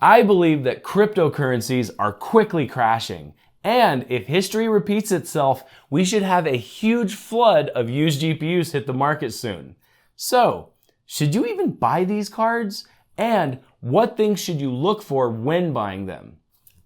I believe that cryptocurrencies are quickly crashing. And if history repeats itself, we should have a huge flood of used GPUs hit the market soon. So, should you even buy these cards? And what things should you look for when buying them?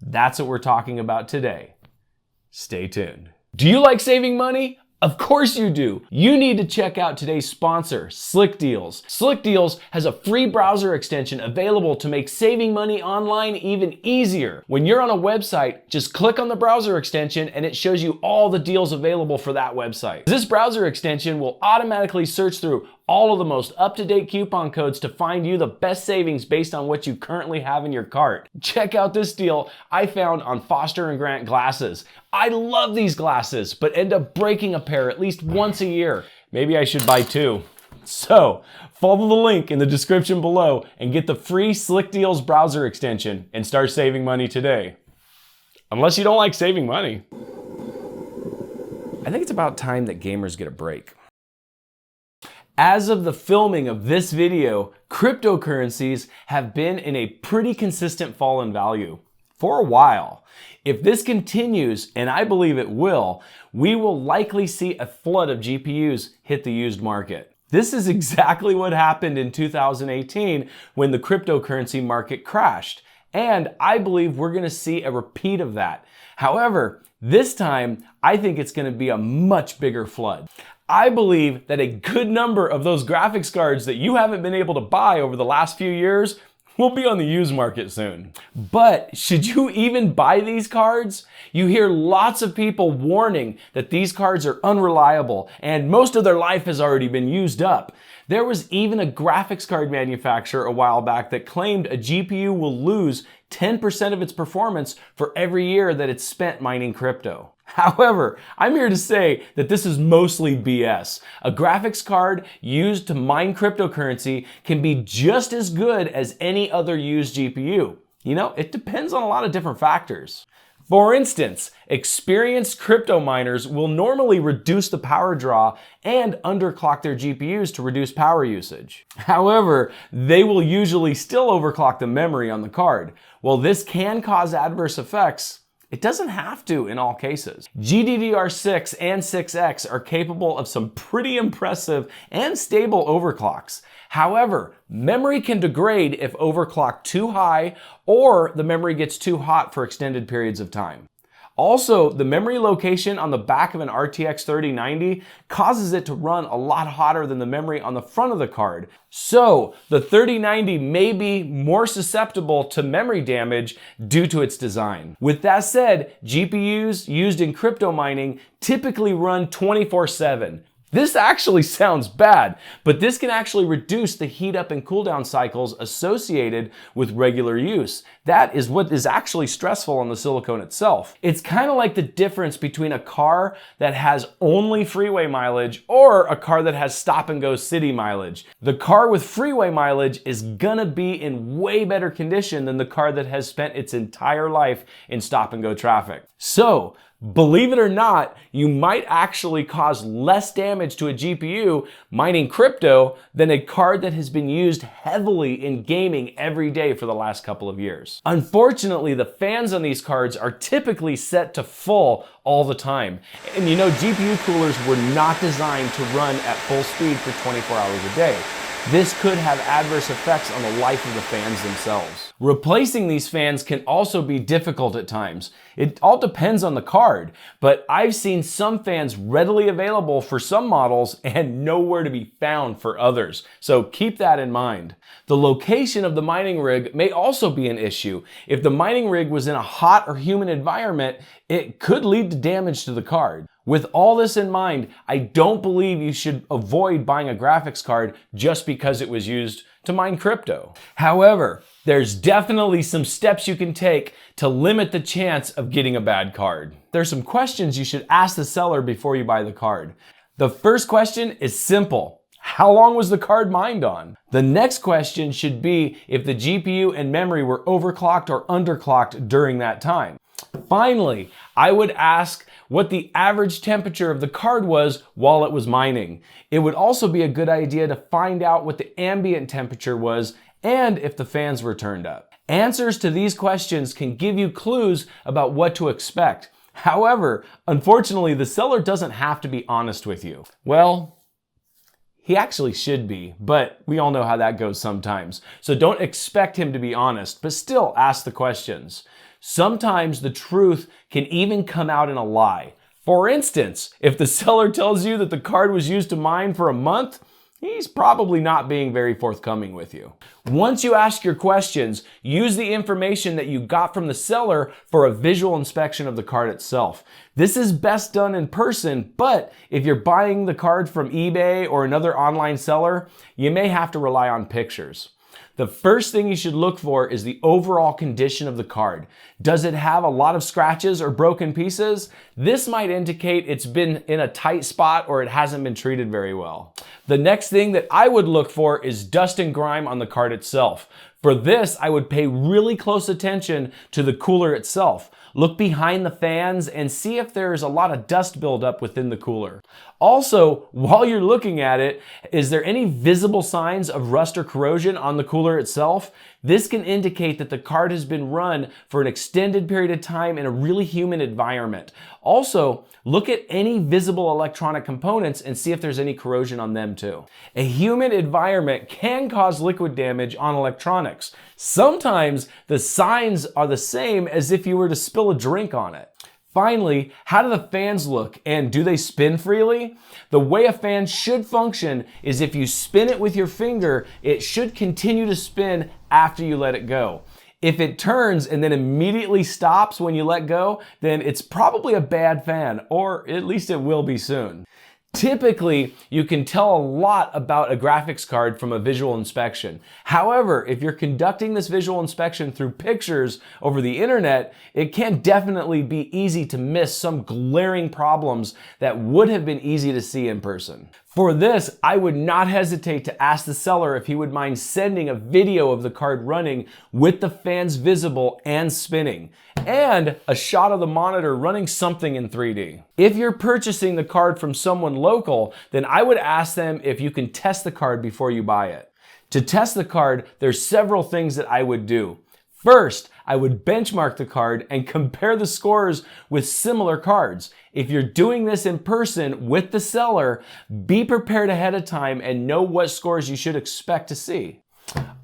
That's what we're talking about today. Stay tuned. Do you like saving money? Of course you do. You need to check out today's sponsor, Slick Deals. Slick Deals has a free browser extension available to make saving money online even easier. When you're on a website, just click on the browser extension and it shows you all the deals available for that website. This browser extension will automatically search through all of the most up-to-date coupon codes to find you the best savings based on what you currently have in your cart. Check out this deal I found on Foster & Grant glasses. I love these glasses, but end up breaking a pair at least once a year. Maybe I should buy two. So, follow the link in the description below and get the free Slick Deals browser extension and start saving money today. Unless you don't like saving money. I think it's about time that gamers get a break. As of the filming of this video, cryptocurrencies have been in a pretty consistent fall in value for a while. If this continues, and I believe it will, we will likely see a flood of GPUs hit the used market. This is exactly what happened in 2018 when the cryptocurrency market crashed. And I believe we're going to see a repeat of that. However, this time, I think it's going to be a much bigger flood. I believe that a good number of those graphics cards that you haven't been able to buy over the last few years will be on the used market soon. But should you even buy these cards? You hear lots of people warning that these cards are unreliable and most of their life has already been used up. There was even a graphics card manufacturer a while back that claimed a GPU will lose 10% of its performance for every year that it's spent mining crypto. However, I'm here to say that this is mostly BS. A graphics card used to mine cryptocurrency can be just as good as any other used GPU. You know, it depends on a lot of different factors. For instance, experienced crypto miners will normally reduce the power draw and underclock their GPUs to reduce power usage. However, they will usually still overclock the memory on the card. While this can cause adverse effects, it doesn't have to in all cases. GDDR6 and 6X are capable of some pretty impressive and stable overclocks. However, memory can degrade if overclocked too high or the memory gets too hot for extended periods of time. Also, the memory location on the back of an RTX 3090 causes it to run a lot hotter than the memory on the front of the card. So, the 3090 may be more susceptible to memory damage due to its design. With that said, GPUs used in crypto mining typically run 24/7. This actually sounds bad, but this can actually reduce the heat up and cool down cycles associated with regular use. That is what is actually stressful on the silicone itself. It's kind of like the difference between a car that has only freeway mileage or a car that has stop and go city mileage. The car with freeway mileage is gonna be in way better condition than the car that has spent its entire life in stop and go traffic. So, believe it or not, you might actually cause less damage to a GPU mining crypto than a card that has been used heavily in gaming every day for the last couple of years. Unfortunately, the fans on these cards are typically set to full all the time. And you know, GPU coolers were not designed to run at full speed for 24 hours a day. This could have adverse effects on the life of the fans themselves. Replacing these fans can also be difficult at times. It all depends on the card, but I've seen some fans readily available for some models and nowhere to be found for others, so keep that in mind. The location of the mining rig may also be an issue. If the mining rig was in a hot or humid environment, it could lead to damage to the card. With all this in mind, I don't believe you should avoid buying a graphics card just because it was used to mine crypto. However, there's definitely some steps you can take to limit the chance of getting a bad card. There's some questions you should ask the seller before you buy the card. The first question is simple. How long was the card mined on? The next question should be if the GPU and memory were overclocked or underclocked during that time. Finally, I would ask what the average temperature of the card was while it was mining. It would also be a good idea to find out what the ambient temperature was and if the fans were turned up. Answers to these questions can give you clues about what to expect. However, unfortunately, the seller doesn't have to be honest with you. Well, he actually should be, but we all know how that goes sometimes. So don't expect him to be honest, but still ask the questions. Sometimes the truth can even come out in a lie. For instance, if the seller tells you that the card was used to mine for a month, he's probably not being very forthcoming with you. Once you ask your questions, use the information that you got from the seller for a visual inspection of the card itself. This is best done in person, but if you're buying the card from eBay or another online seller, you may have to rely on pictures. The first thing you should look for is the overall condition of the card. Does it have a lot of scratches or broken pieces? This might indicate it's been in a tight spot or it hasn't been treated very well. The next thing that I would look for is dust and grime on the card itself. For this, I would pay really close attention to the cooler itself. Look behind the fans and see if there's a lot of dust buildup within the cooler. Also, while you're looking at it, is there any visible signs of rust or corrosion on the cooler itself? This can indicate that the card has been run for an extended period of time in a really humid environment. Also, look at any visible electronic components and see if there's any corrosion on them too. A humid environment can cause liquid damage on electronics. Sometimes the signs are the same as if you were to spill a drink on it. Finally, how do the fans look and do they spin freely? The way a fan should function is if you spin it with your finger, it should continue to spin after you let it go. If it turns and then immediately stops when you let go, then it's probably a bad fan, or at least it will be soon. Typically, you can tell a lot about a graphics card from a visual inspection. However, if you're conducting this visual inspection through pictures over the internet, it can definitely be easy to miss some glaring problems that would have been easy to see in person. For this, I would not hesitate to ask the seller if he would mind sending a video of the card running with the fans visible and spinning, and a shot of the monitor running something in 3D. If you're purchasing the card from someone local, then I would ask them if you can test the card before you buy it. To test the card, there's several things that I would do. First, I would benchmark the card and compare the scores with similar cards. If you're doing this in person with the seller, be prepared ahead of time and know what scores you should expect to see.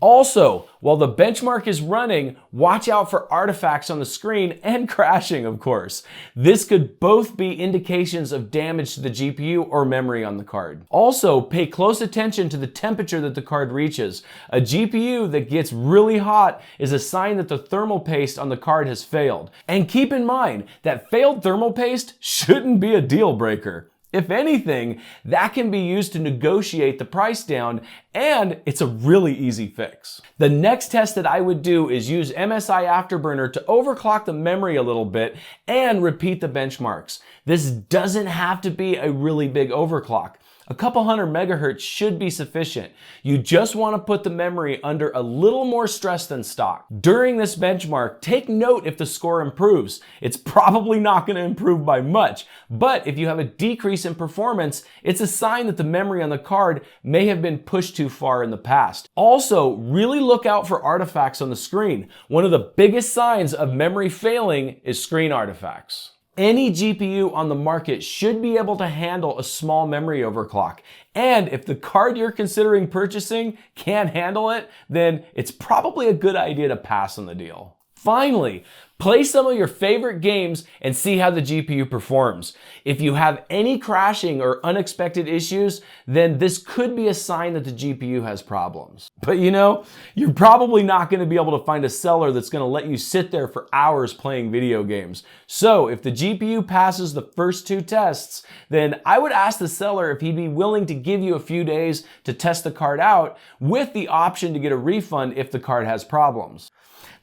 Also, while the benchmark is running, watch out for artifacts on the screen and crashing, of course. This could both be indications of damage to the GPU or memory on the card. Also, pay close attention to the temperature that the card reaches. A GPU that gets really hot is a sign that the thermal paste on the card has failed. And keep in mind that failed thermal paste shouldn't be a deal breaker. If anything, that can be used to negotiate the price down, and it's a really easy fix. The next test that I would do is use MSI Afterburner to overclock the memory a little bit and repeat the benchmarks. This doesn't have to be a really big overclock. A couple hundred megahertz should be sufficient. You just want to put the memory under a little more stress than stock. During this benchmark, take note if the score improves. It's probably not going to improve by much, but if you have a decrease in performance, it's a sign that the memory on the card may have been pushed too far in the past. Also, really look out for artifacts on the screen. One of the biggest signs of memory failing is screen artifacts. Any GPU on the market should be able to handle a small memory overclock. And if the card you're considering purchasing can't handle it, then it's probably a good idea to pass on the deal. Finally, play some of your favorite games and see how the GPU performs. If you have any crashing or unexpected issues, then this could be a sign that the GPU has problems. But you know, you're probably not going to be able to find a seller that's going to let you sit there for hours playing video games. So if the GPU passes the first two tests, then I would ask the seller if he'd be willing to give you a few days to test the card out with the option to get a refund if the card has problems.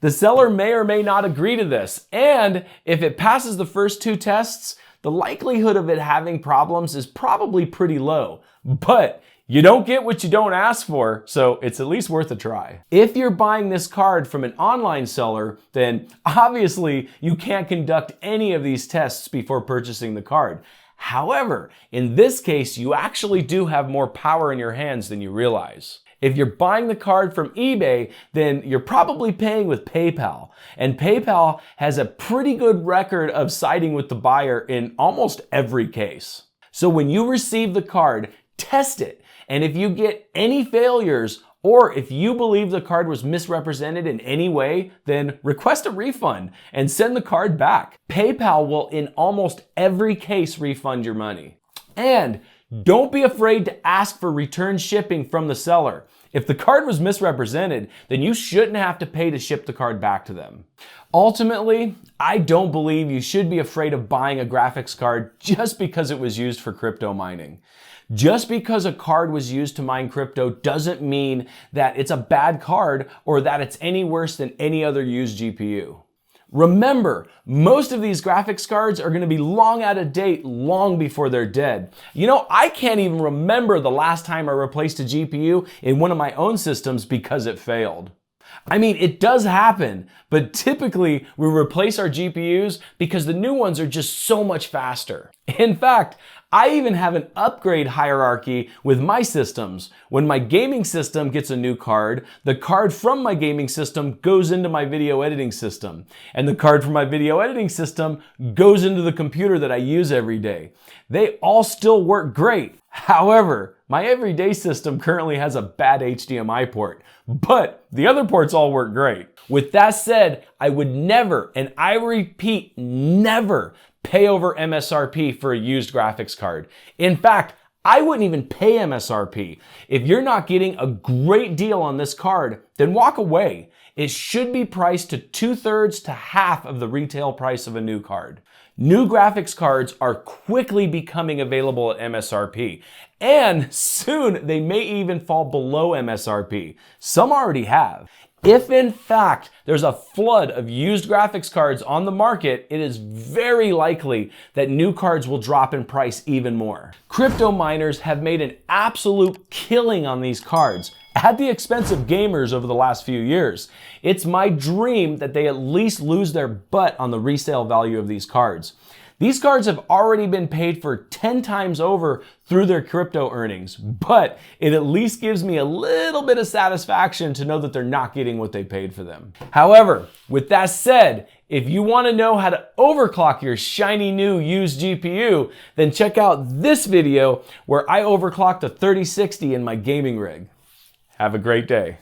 The seller may or may not agree to this, and if it passes the first two tests, the likelihood of it having problems is probably pretty low. But you don't get what you don't ask for, so it's at least worth a try. If you're buying this card from an online seller, then obviously you can't conduct any of these tests before purchasing the card. However, in this case, you actually do have more power in your hands than you realize. If you're buying the card from eBay, then you're probably paying with PayPal. And PayPal has a pretty good record of siding with the buyer in almost every case. So when you receive the card, test it. And if you get any failures, or if you believe the card was misrepresented in any way, then request a refund and send the card back. PayPal will in almost every case refund your money. And don't be afraid to ask for return shipping from the seller. If the card was misrepresented, then you shouldn't have to pay to ship the card back to them. Ultimately, I don't believe you should be afraid of buying a graphics card just because it was used for crypto mining. Just because a card was used to mine crypto doesn't mean that it's a bad card or that it's any worse than any other used GPU. Remember, most of these graphics cards are going to be long out of date long before they're dead. You know, I can't even remember the last time I replaced a GPU in one of my own systems because it failed. I mean, it does happen, but typically we replace our GPUs because the new ones are just so much faster. In fact, I even have an upgrade hierarchy with my systems. When my gaming system gets a new card, the card from my gaming system goes into my video editing system. And the card from my video editing system goes into the computer that I use every day. They all still work great. However, my everyday system currently has a bad HDMI port, but the other ports all work great. With that said, I would never, and I repeat, never pay over MSRP for a used graphics card. In fact, I wouldn't even pay MSRP. If you're not getting a great deal on this card, then walk away. It should be priced to 2/3 to half of the retail price of a new card. New graphics cards are quickly becoming available at MSRP, and soon they may even fall below MSRP. Some already have. If in fact there's a flood of used graphics cards on the market, it is very likely that new cards will drop in price even more. Crypto miners have made an absolute killing on these cards at the expense of gamers over the last few years. It's my dream that they at least lose their butt on the resale value of these cards. These cards have already been paid for 10 times over through their crypto earnings, but it at least gives me a little bit of satisfaction to know that they're not getting what they paid for them. However, with that said, if you want to know how to overclock your shiny new used GPU, then check out this video where I overclocked a 3060 in my gaming rig. Have a great day.